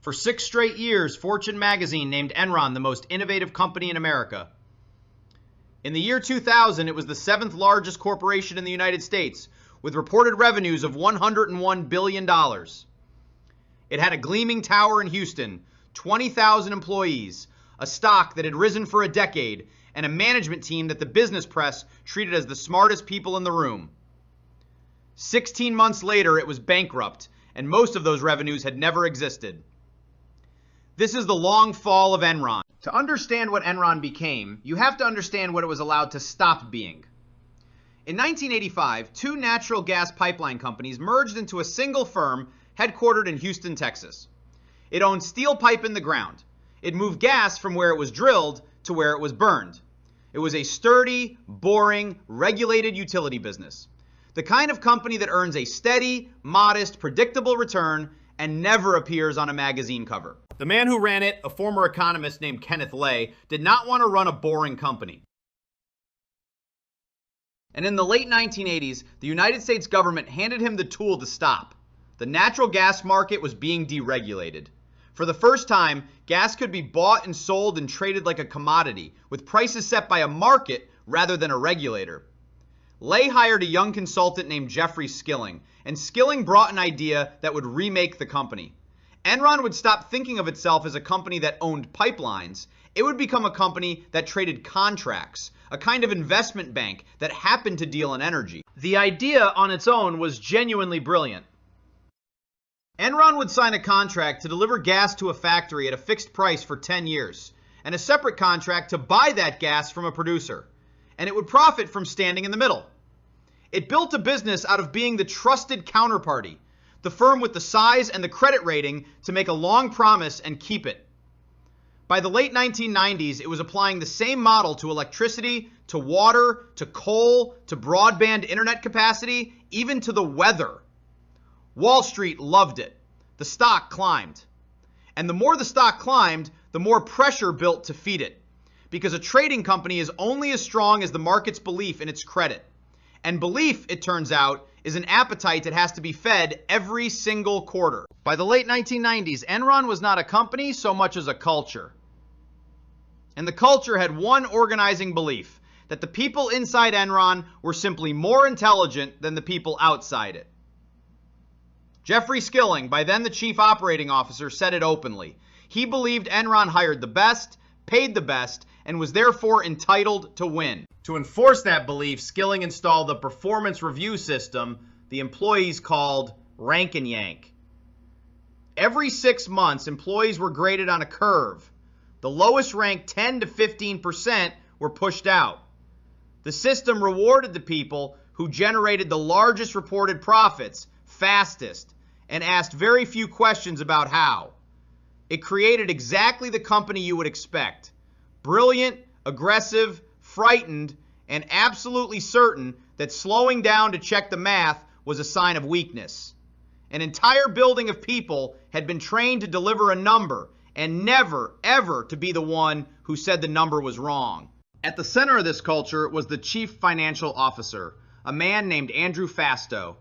For 6 straight years, Fortune magazine named Enron the most innovative company in America. In the year 2000, it was the 7th largest corporation in the United States, with reported revenues of $101 billion. It had a gleaming tower in Houston, 20,000 employees, a stock that had risen for a decade, and a management team that the business press treated as the smartest people in the room. 16 months later, it was bankrupt, and most of those revenues had never existed. This is the long fall of Enron. To understand what Enron became, you have to understand what it was allowed to stop being. In 1985, 2 natural gas pipeline companies merged into a single firm headquartered in Houston, Texas. It owned steel pipe in the ground. It moved gas from where it was drilled to where it was burned. It was a sturdy, boring, regulated utility business. The kind of company that earns a steady, modest, predictable return and never appears on a magazine cover. The man who ran it, a former economist named Kenneth Lay, did not want to run a boring company. And in the late 1980s, the United States government handed him the tool to stop. The natural gas market was being deregulated. For the first time, gas could be bought and sold and traded like a commodity, with prices set by a market rather than a regulator. Lay hired a young consultant named Jeffrey Skilling, and Skilling brought an idea that would remake the company. Enron would stop thinking of itself as a company that owned pipelines. It would become a company that traded contracts, a kind of investment bank that happened to deal in energy. The idea on its own was genuinely brilliant. Enron would sign a contract to deliver gas to a factory at a fixed price for 10 years, and a separate contract to buy that gas from a producer. And it would profit from standing in the middle. It built a business out of being the trusted counterparty, the firm with the size and the credit rating to make a long promise and keep it. By the late 1990s, it was applying the same model to electricity, to water, to coal, to broadband internet capacity, even to the weather. Wall Street loved it. The stock climbed. And the more the stock climbed, the more pressure built to feed it. Because a trading company is only as strong as the market's belief in its credit. And belief, it turns out, is an appetite that has to be fed every single quarter. By the late 1990s, Enron was not a company so much as a culture. And the culture had one organizing belief, that the people inside Enron were simply more intelligent than the people outside it. Jeffrey Skilling, by then the chief operating officer, said it openly. He believed Enron hired the best, paid the best, and was therefore entitled to win. To enforce that belief, Skilling installed a performance review system the employees called rank and yank. Every 6 months, employees were graded on a curve. The lowest ranked 10 to 15% were pushed out. The system rewarded the people who generated the largest reported profits, fastest, and asked very few questions about how. It created exactly the company you would expect. Brilliant, aggressive, frightened, and absolutely certain that slowing down to check the math was a sign of weakness. An entire building of people had been trained to deliver a number and never, ever to be the one who said the number was wrong. At the center of this culture was the chief financial officer, a man named Andrew Fastow.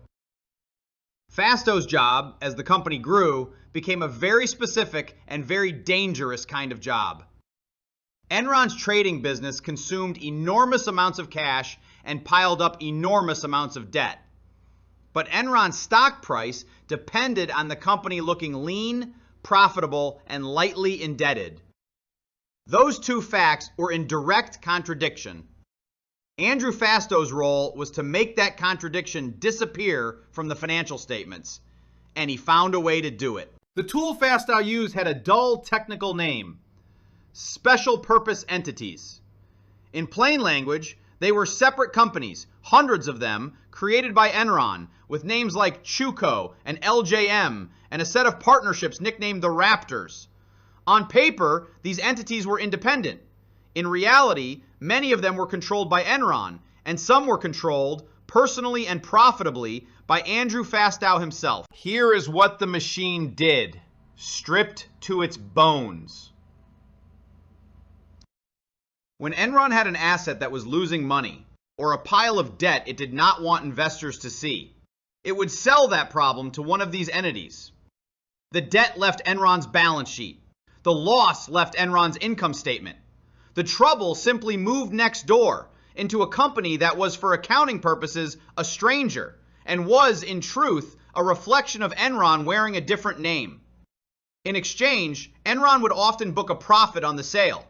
Fasto's job, as the company grew, became a very specific and very dangerous kind of job. Enron's trading business consumed enormous amounts of cash and piled up enormous amounts of debt. But Enron's stock price depended on the company looking lean, profitable, and lightly indebted. Those two facts were in direct contradiction. Andrew Fastow's role was to make that contradiction disappear from the financial statements, and he found a way to do it. The tool Fastow used had a dull technical name: special purpose entities. In plain language, they were separate companies, hundreds of them, created by Enron, with names like Chuco and LJM, and a set of partnerships nicknamed the Raptors. On paper, these entities were independent. In reality, many of them were controlled by Enron, and some were controlled, personally and profitably, by Andrew Fastow himself. Here is what the machine did, stripped to its bones. When Enron had an asset that was losing money, or a pile of debt it did not want investors to see, it would sell that problem to one of these entities. The debt left Enron's balance sheet. The loss left Enron's income statement. The trouble simply moved next door into a company that was, for accounting purposes, a stranger, and was, in truth, a reflection of Enron wearing a different name. In exchange, Enron would often book a profit on the sale.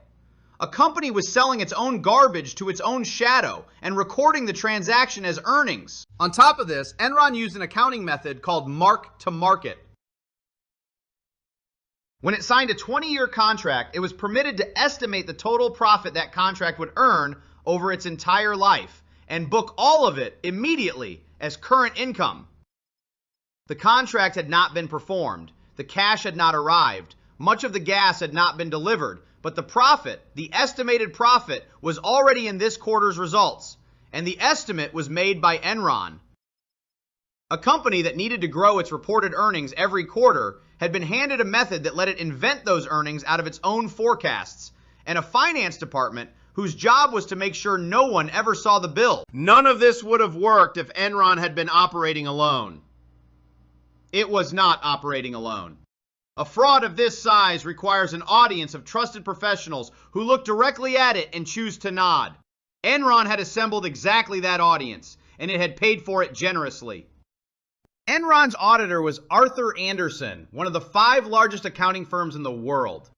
A company was selling its own garbage to its own shadow and recording the transaction as earnings. On top of this, Enron used an accounting method called mark-to-market. When it signed a 20-year contract, it was permitted to estimate the total profit that contract would earn over its entire life and book all of it immediately as current income. The contract had not been performed. The cash had not arrived. Much of the gas had not been delivered. But the profit, the estimated profit, was already in this quarter's results. And the estimate was made by Enron. A company that needed to grow its reported earnings every quarter had been handed a method that let it invent those earnings out of its own forecasts, and a finance department whose job was to make sure no one ever saw the bill. None of this would have worked if Enron had been operating alone. It was not operating alone. A fraud of this size requires an audience of trusted professionals who look directly at it and choose to nod. Enron had assembled exactly that audience, and it had paid for it generously. Enron's auditor was Arthur Andersen, one of the 5 largest accounting firms in the world.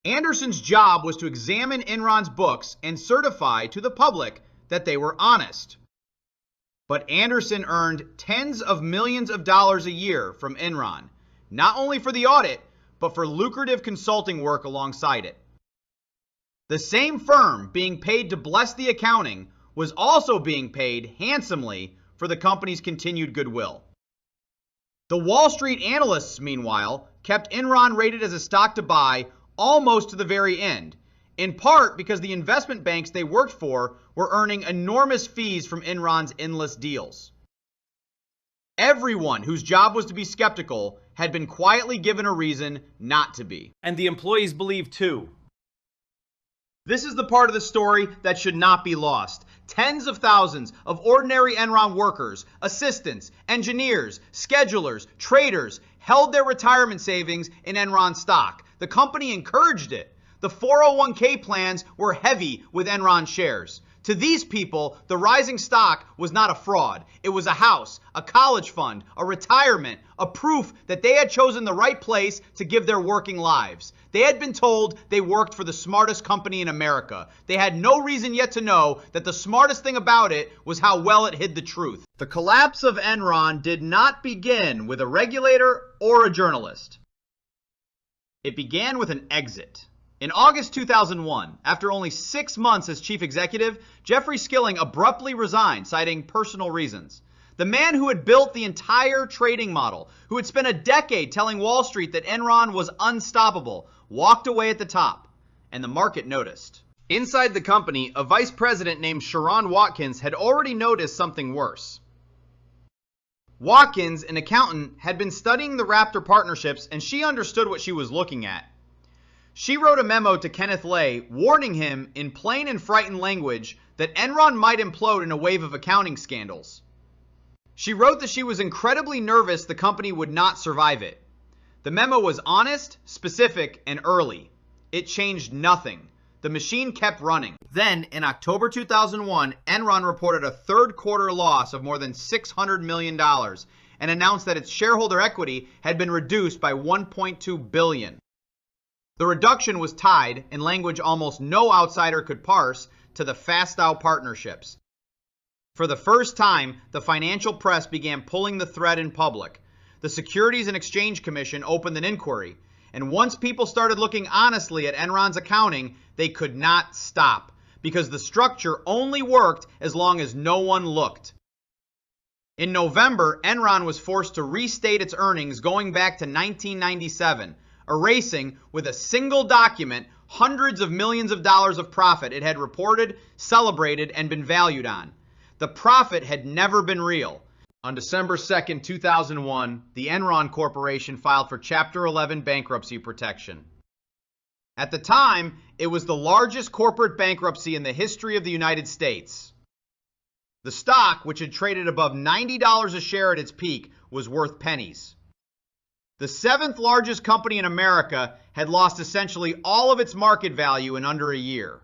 Andersen's job was to examine Enron's books and certify to the public that they were honest. But Andersen earned tens of millions of dollars a year from Enron, not only for the audit, but for lucrative consulting work alongside it. The same firm being paid to bless the accounting was also being paid handsomely for the company's continued goodwill. The Wall Street analysts, meanwhile, kept Enron rated as a stock to buy almost to the very end, in part because the investment banks they worked for were earning enormous fees from Enron's endless deals. Everyone whose job was to be skeptical had been quietly given a reason not to be. And the employees believed too. This is the part of the story that should not be lost. Tens of thousands of ordinary Enron workers, assistants, engineers, schedulers, traders held their retirement savings in Enron stock. The company encouraged it. The 401k plans were heavy with Enron shares. To these people, the rising stock was not a fraud. It was a house, a college fund, a retirement, a proof that they had chosen the right place to give their working lives. They had been told they worked for the smartest company in America. They had no reason yet to know that the smartest thing about it was how well it hid the truth. The collapse of Enron did not begin with a regulator or a journalist. It began with an exit. In August 2001, after only 6 months as chief executive, Jeffrey Skilling abruptly resigned, citing personal reasons. The man who had built the entire trading model, who had spent a decade telling Wall Street that Enron was unstoppable, walked away at the top, and the market noticed. Inside the company, a vice president named Sharon Watkins had already noticed something worse. Watkins, an accountant, had been studying the Raptor partnerships, and she understood what she was looking at. She wrote a memo to Kenneth Lay, warning him in plain and frightened language that Enron might implode in a wave of accounting scandals. She wrote that she was incredibly nervous the company would not survive it. The memo was honest, specific, and early. It changed nothing. The machine kept running. Then, in October 2001, Enron reported a third quarter loss of more than $600 million and announced that its shareholder equity had been reduced by $1.2 billion. The reduction was tied, in language almost no outsider could parse, to the Fastow partnerships. For the first time, the financial press began pulling the thread in public. The Securities and Exchange Commission opened an inquiry, and once people started looking honestly at Enron's accounting, they could not stop, because the structure only worked as long as no one looked. In November, Enron was forced to restate its earnings going back to 1997, erasing with a single document hundreds of millions of dollars of profit it had reported, celebrated, and been valued on. The profit had never been real. On December 2, 2001, the Enron Corporation filed for Chapter 11 bankruptcy protection. At the time, it was the largest corporate bankruptcy in the history of the United States. The stock, which had traded above $90 a share at its peak, was worth pennies. The seventh largest company in America had lost essentially all of its market value in under a year.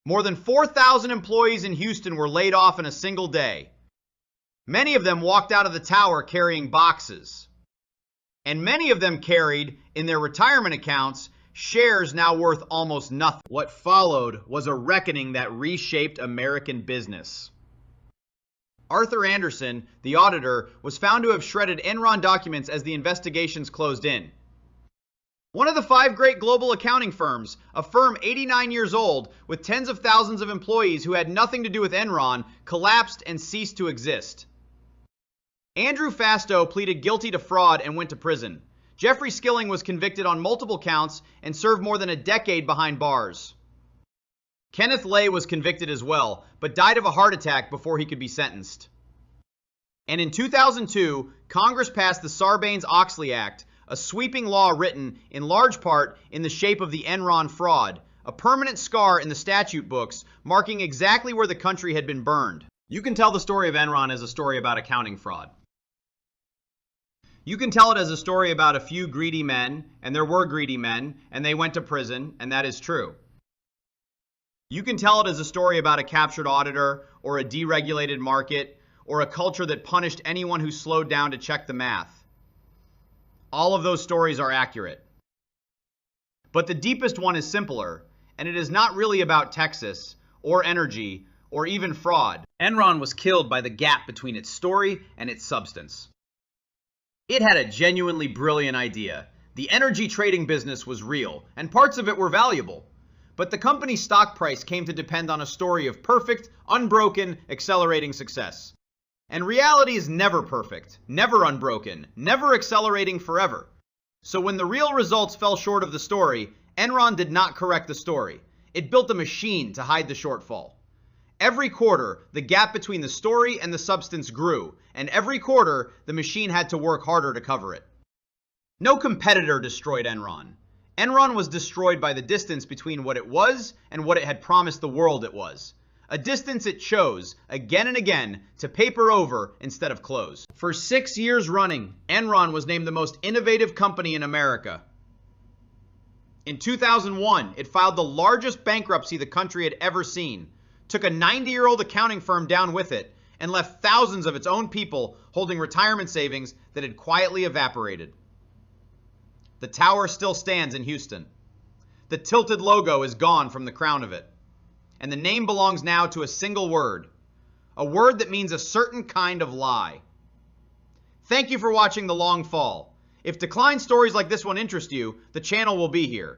More than 4,000 employees in Houston were laid off in a single day. Many of them walked out of the tower carrying boxes. And many of them carried, in their retirement accounts, shares now worth almost nothing. What followed was a reckoning that reshaped American business. Arthur Andersen, the auditor, was found to have shredded Enron documents as the investigations closed in. One of the 5 great global accounting firms, a firm 89 years old with tens of thousands of employees who had nothing to do with Enron, collapsed and ceased to exist. Andrew Fastow pleaded guilty to fraud and went to prison. Jeffrey Skilling was convicted on multiple counts and served more than a decade behind bars. Kenneth Lay was convicted as well, but died of a heart attack before he could be sentenced. And in 2002, Congress passed the Sarbanes-Oxley Act, a sweeping law written, in large part, in the shape of the Enron fraud, a permanent scar in the statute books, marking exactly where the country had been burned. You can tell the story of Enron as a story about accounting fraud. You can tell it as a story about a few greedy men, and there were greedy men, and they went to prison, and that is true. You can tell it as a story about a captured auditor, or a deregulated market, or a culture that punished anyone who slowed down to check the math. All of those stories are accurate. But the deepest one is simpler, and it is not really about Texas, or energy, or even fraud. Enron was killed by the gap between its story and its substance. It had a genuinely brilliant idea. The energy trading business was real, and parts of it were valuable. But the company's stock price came to depend on a story of perfect, unbroken, accelerating success. And reality is never perfect, never unbroken, never accelerating forever. So when the real results fell short of the story, Enron did not correct the story. It built a machine to hide the shortfall. Every quarter, the gap between the story and the substance grew, and every quarter, the machine had to work harder to cover it. No competitor destroyed Enron. Enron was destroyed by the distance between what it was and what it had promised the world it was. A distance it chose, again and again, to paper over instead of close. For 6 years running, Enron was named the most innovative company in America. In 2001, it filed the largest bankruptcy the country had ever seen, took a 90-year-old accounting firm down with it, and left thousands of its own people holding retirement savings that had quietly evaporated. The tower still stands in Houston. The tilted logo is gone from the crown of it. And the name belongs now to a single word. A word that means a certain kind of lie. Thank you for watching The Long Fall. If decline stories like this one interest you, the channel will be here.